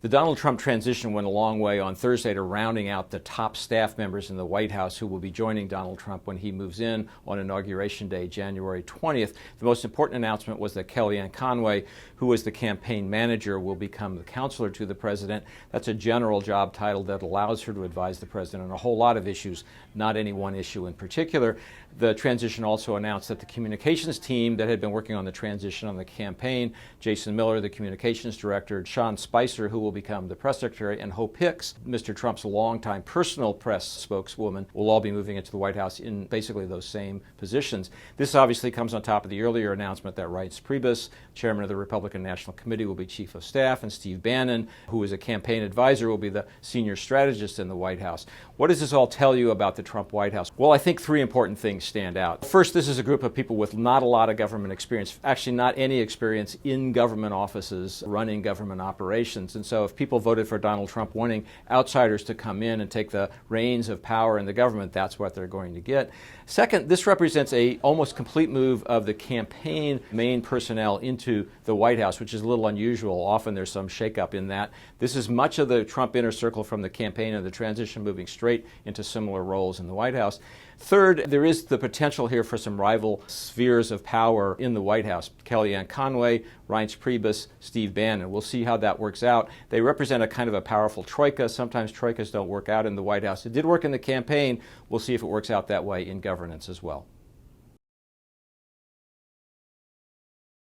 The Donald Trump transition went a long way on Thursday to rounding out the top staff members in the White House who will be joining Donald Trump when he moves in on Inauguration Day, January 20th. The most important announcement was that Kellyanne Conway, who was the campaign manager, will become the counselor to the president. That's a general job title that allows her to advise the president on a whole lot of issues, not any one issue in particular. The transition also announced that the communications team that had been working on the transition on the campaign, Jason Miller, the communications director, Sean Spicer, who will become the press secretary, and Hope Hicks, Mr. Trump's longtime personal press spokeswoman, will all be moving into the White House in basically those same positions. This obviously comes on top of the earlier announcement that Reince Priebus, chairman of the Republican National Committee, will be chief of staff, and Steve Bannon, who is a campaign advisor, will be the senior strategist in the White House. What does this all tell you about the Trump White House? Well, I think three important things stand out. First, this is a group of people with not a lot of government experience, actually not any experience in government offices running government operations. And so if people voted for Donald Trump wanting outsiders to come in and take the reins of power in the government, that's what they're going to get. Second, this represents a almost complete move of the campaign main personnel into the White House, which is a little unusual. Often there's some shakeup in that. This is much of the Trump inner circle from the campaign and the transition moving straight into similar roles in the White House. Third, there is the potential here for some rival spheres of power in the White House. Kellyanne Conway, Reince Priebus, Steve Bannon. We'll see how that works out. They represent a kind of a powerful troika. Sometimes troikas don't work out in the White House. It did work in the campaign. We'll see if it works out that way in governance as well.